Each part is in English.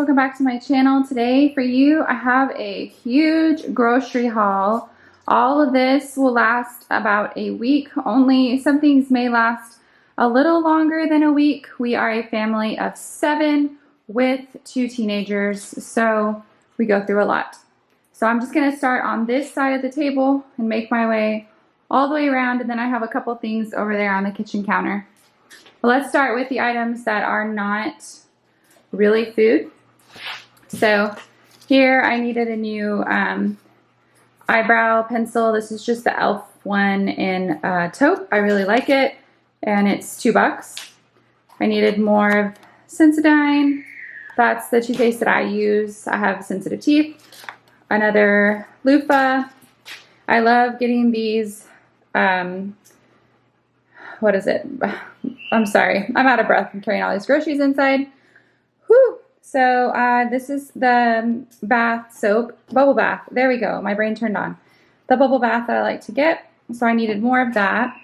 welcome back to my channel. Today for you I have a huge grocery haul. All of this will last about a week only. Some things may last a little longer than a week. We are a family of 7 with 2 teenagers, so we go through a lot. So I'm just going to start on this side of the table and make my way all the way around, and then I have a couple things over there on the kitchen counter. But let's start with the items that are not really food. So here I needed a new eyebrow pencil. This is just the e.l.f. one in taupe. I really like it, and it's $2. I needed more of Sensodyne. That's the toothpaste that I use. I have sensitive teeth. Another loofah. I love getting these, what is it? I'm sorry, I'm out of breath from carrying all these groceries inside. Whew. So this is the bath soap, bubble bath. There we go, my brain turned on. The bubble bath that I like to get. So I needed more of that.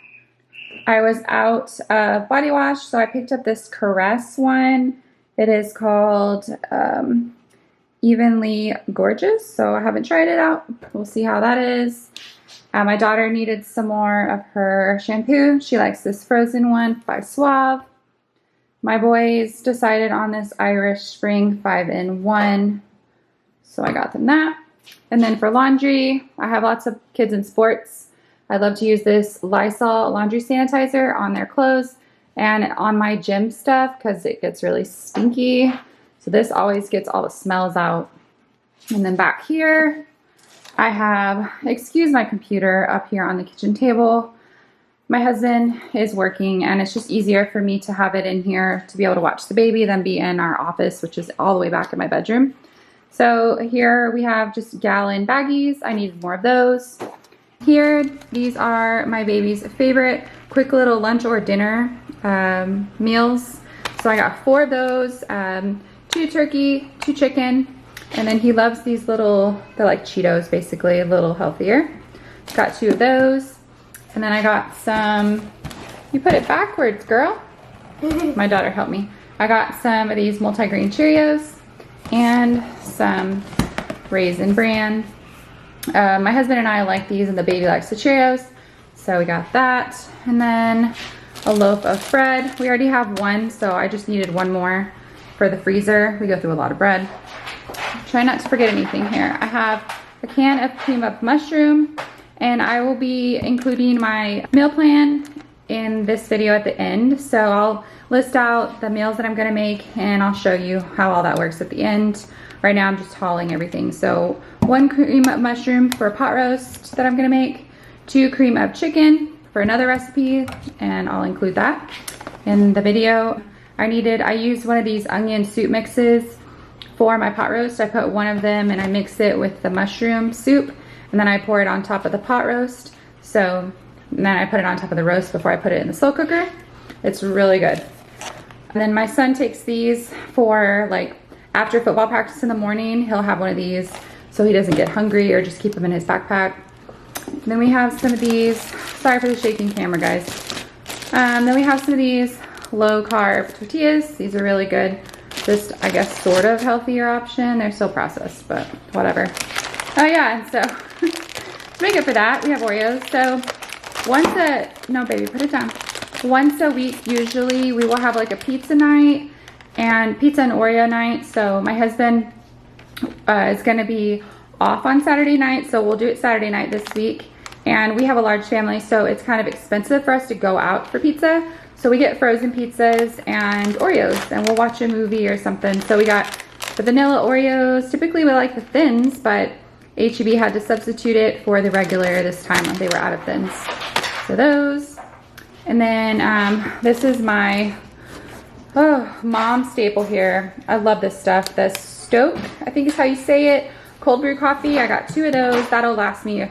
I was out of body wash, so I picked up this Caress one. It is called Evenly Gorgeous, so I haven't tried it out. We'll see how that is. My daughter needed some more of her shampoo. She likes this frozen one by Suave. My boys decided on this Irish Spring 5-in-1, so I got them that. And then for laundry, I have lots of kids in sports. I love to use this Lysol laundry sanitizer on their clothes and on my gym stuff because it gets really stinky. So this always gets all the smells out. And then back here, I have, excuse my computer up here on the kitchen table. My husband is working, and it's just easier for me to have it in here to be able to watch the baby than be in our office, which is all the way back in my bedroom. So here we have just gallon baggies. I needed more of those. Here, these are my baby's favorite quick little lunch or dinner meals. So I got 4 of those, 2 turkey, 2 chicken. And then he loves these little, they're like Cheetos basically, a little healthier. Got 2 of those. And then I got some, you put it backwards, girl. My daughter helped me. I got some of these multigrain Cheerios and some Raisin Bran. My husband and I like these, and the baby likes the Cheerios. So we got that. And then a loaf of bread. We already have one, so I just needed one more for the freezer. We go through a lot of bread. Try not to forget anything here. I have a can of cream of mushroom, and I will be including my meal plan in this video at the end. So I'll list out the meals that I'm gonna make, and I'll show you how all that works at the end. Right now I'm just hauling everything. So 1 cream of mushroom for a pot roast that I'm gonna make, 2 cream of chicken for another recipe, and I'll include that in the video. I used one of these onion soup mixes for my pot roast. I put one of them and I mix it with the mushroom soup, and then I pour it on top of the pot roast. So and then I put it on top of the roast before I put it in the slow cooker. It's really good. And then my son takes these for like after football practice in the morning. He'll have one of these so he doesn't get hungry, or just keep them in his backpack. And then we have some of these, sorry for the shaking camera, guys. Then we have some of these low-carb tortillas. These are really good. Just, I guess, sort of healthier option. They're still processed, but whatever. Oh yeah, and so to make up for that, we have Oreos. So no baby, put it down. Once a week, usually, we will have like a pizza night and pizza and Oreo night. So my husband is gonna be off on Saturday night, so we'll do it Saturday night this week. And we have a large family, so it's kind of expensive for us to go out for pizza. So we get frozen pizzas and Oreos, and we'll watch a movie or something. So we got the vanilla Oreos. Typically we like the thins, but H-E-B had to substitute it for the regular this time when they were out of thins. So those. And then this is my mom staple here. I love this stuff. The Stoke, I think is how you say it. Cold brew coffee. I got 2 of those. That'll last me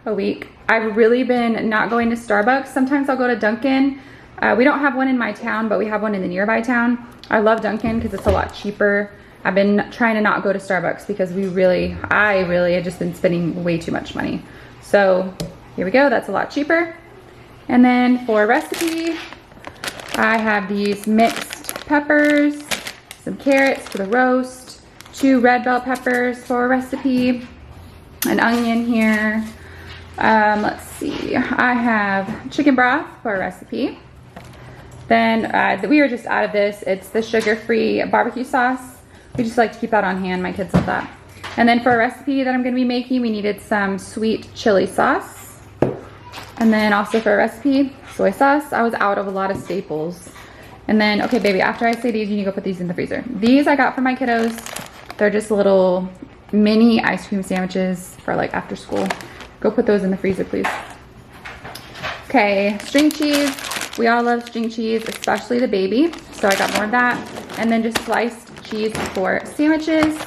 a week. I've really been not going to Starbucks. Sometimes I'll go to Dunkin'. We don't have one in my town, but we have one in the nearby town. I love Dunkin' because it's a lot cheaper. I've been trying to not go to Starbucks because I really have just been spending way too much money. So here we go, that's a lot cheaper. And then for a recipe, I have these mixed peppers, some carrots for the roast, 2 red bell peppers for a recipe, an onion here. Let's see, I have chicken broth for a recipe. Then we were just out of this. It's the sugar-free barbecue sauce. We just like to keep that on hand. My kids love that. And then for a recipe that I'm going to be making, we needed some sweet chili sauce. And then also for a recipe, soy sauce. I was out of a lot of staples. And then, okay, baby, after I say these, you need to go put these in the freezer. These I got for my kiddos. They're just little mini ice cream sandwiches for like after school. Go put those in the freezer, please. Okay, string cheese. We all love string cheese, especially the baby. So I got more of that. And then just sliced cheese for sandwiches.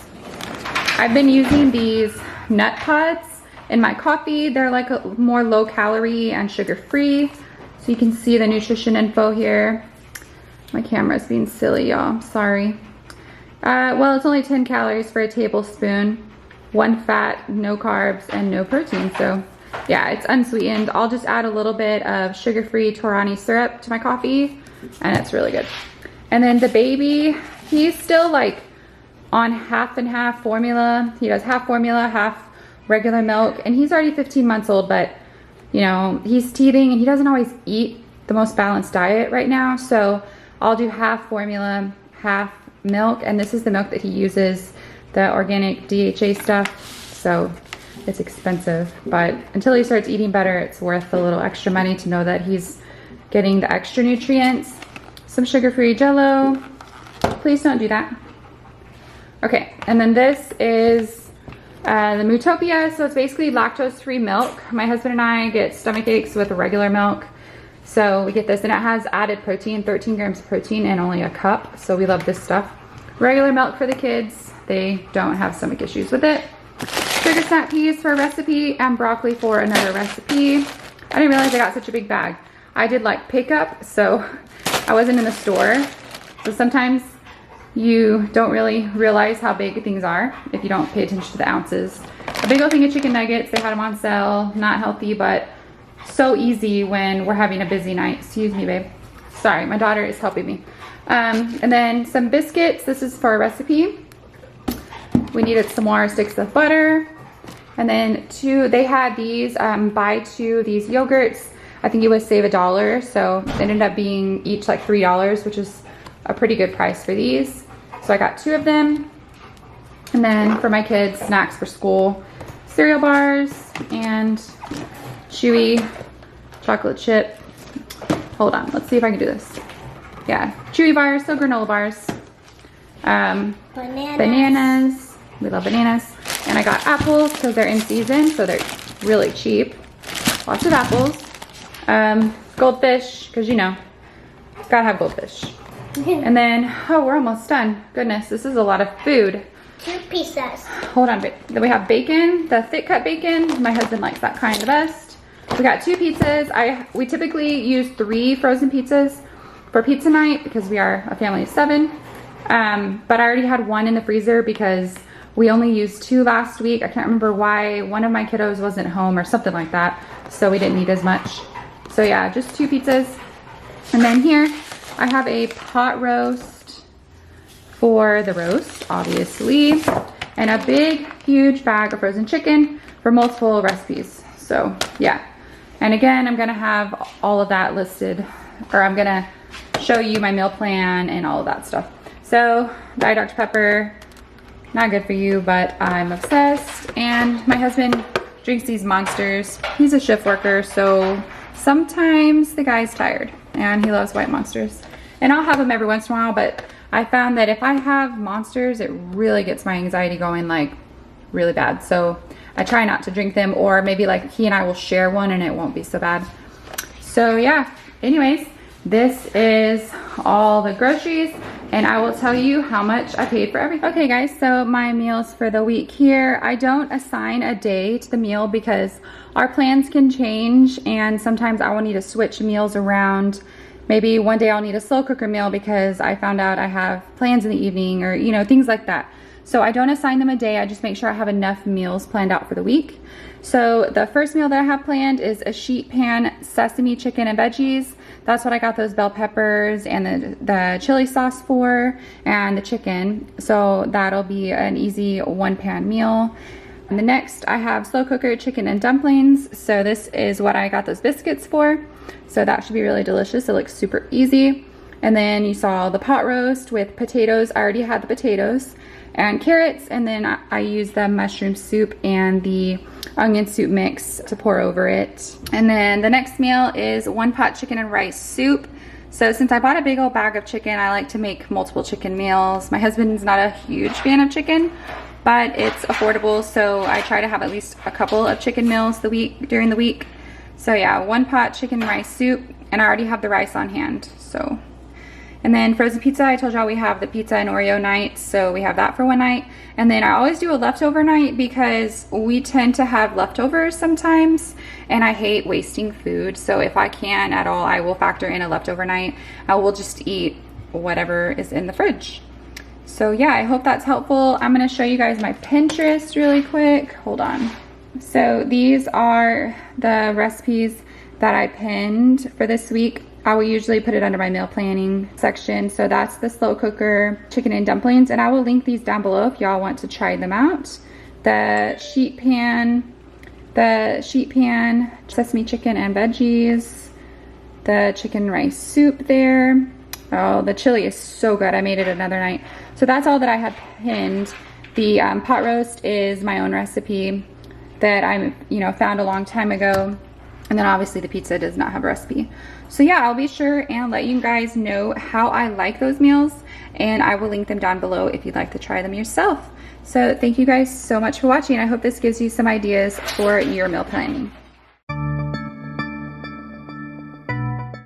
I've been using these nut pods in my coffee. They're like a more low calorie and sugar free. So you can see the nutrition info here. My camera's being silly, y'all, sorry. Well, it's only 10 calories for a tablespoon, 1 fat, no carbs, and no protein. So yeah, it's unsweetened. I'll just add a little bit of sugar-free Torani syrup to my coffee, and it's really good. And then the baby, he's still like on half and half formula. He does half formula, half regular milk, and he's already 15 months old, but you know, he's teething and he doesn't always eat the most balanced diet right now. So I'll do half formula, half milk, and this is the milk that he uses, the organic DHA stuff. So it's expensive, but until he starts eating better, it's worth a little extra money to know that he's getting the extra nutrients. Some sugar-free Jell-O. Please don't do that. Okay, and then this is the Mootopia. So it's basically lactose-free milk. My husband and I get stomach aches with regular milk. So we get this, and it has added protein, 13 grams of protein and only a cup. So we love this stuff. Regular milk for the kids. They don't have stomach issues with it. Sugar snap peas for a recipe and broccoli for another recipe. I didn't realize I got such a big bag. I did like pickup, so I wasn't in the store. So sometimes you don't really realize how big things are if you don't pay attention to the ounces. A big old thing of chicken nuggets. They had them on sale. Not healthy, but so easy when we're having a busy night. Excuse me, babe. Sorry, my daughter is helping me. And then some biscuits. This is for a recipe. We needed some more sticks of butter. And then they had these, buy 2 these yogurts. I think you would save $1. So it ended up being each like $3, which is a pretty good price for these. So I got 2 of them. And then for my kids, snacks for school, cereal bars and chewy chocolate chip. Hold on, let's see if I can do this. Yeah, chewy bars, so granola bars. Bananas. We love bananas. And I got apples because they're in season, so they're really cheap. Lots of apples. Goldfish, because you know, gotta have goldfish. And then, oh, we're almost done. Goodness, this is a lot of food. 2 pieces. Hold on, then we have bacon, the thick cut bacon. My husband likes that kind the best. We got 2 pizzas. We typically use 3 frozen pizzas for pizza night because we are a family of 7. But I already had 1 in the freezer because we only used 2 last week. I can't remember why. One of my kiddos wasn't home or something like that, so we didn't need as much. So yeah, just 2 pizzas. And then here I have a pot roast for the roast, obviously, and a big, huge bag of frozen chicken for multiple recipes. So yeah, and again, I'm gonna have all of that listed, or I'm gonna show you my meal plan and all of that stuff. So Diet Dr. Pepper, not good for you, but I'm obsessed. And my husband drinks these Monsters. He's a shift worker, so sometimes the guy's tired and he loves white Monsters. And I'll have them every once in a while, but I found that if I have Monsters, it really gets my anxiety going like really bad. So I try not to drink them, or maybe like he and I will share one and it won't be so bad. So yeah, anyways, this is all the groceries, and I will tell you how much I paid for everything. Okay guys, so my meals for the week here. I don't assign a day to the meal because our plans can change, and sometimes I will need to switch meals around Maybe one day I'll need a slow cooker meal because I found out I have plans in the evening, or you know, things like that. So I don't assign them a day, I just make sure I have enough meals planned out for the week. So the first meal that I have planned is a sheet pan sesame chicken and veggies. That's what I got those bell peppers and the chili sauce for, and the chicken. So that'll be an easy one pan meal. And the next I have slow cooker chicken and dumplings. So this is what I got those biscuits for. So that should be really delicious. It looks super easy. And then you saw the pot roast with potatoes. I already had the potatoes and carrots, and then I used the mushroom soup and the onion soup mix to pour over it. And then the next meal is one pot chicken and rice soup. So since I bought a big old bag of chicken, I like to make multiple chicken meals. My husband's not a huge fan of chicken, but it's affordable, so I try to have at least a couple of chicken meals during the week. So yeah, one pot chicken and rice soup, and I already have the rice on hand. So, and then frozen pizza, I told y'all we have the pizza and Oreo night, so we have that for one night. And then I always do a leftover night because we tend to have leftovers sometimes, and I hate wasting food. So if I can at all, I will factor in a leftover night. I will just eat whatever is in the fridge. So yeah, I hope that's helpful. I'm gonna show you guys my Pinterest really quick. Hold on. So these are the recipes that I pinned for this week. I will usually put it under my meal planning section. So that's the slow cooker chicken and dumplings, and I will link these down below if y'all want to try them out. The sheet pan sesame chicken and veggies, the chicken rice soup there. Oh, the chili is so good. I made it another night. So that's all that I had pinned. The pot roast is my own recipe that I found a long time ago. And then obviously the pizza does not have a recipe. So yeah, I'll be sure and let you guys know how I like those meals, and I will link them down below if you'd like to try them yourself. So thank you guys so much for watching. I hope this gives you some ideas for your meal planning.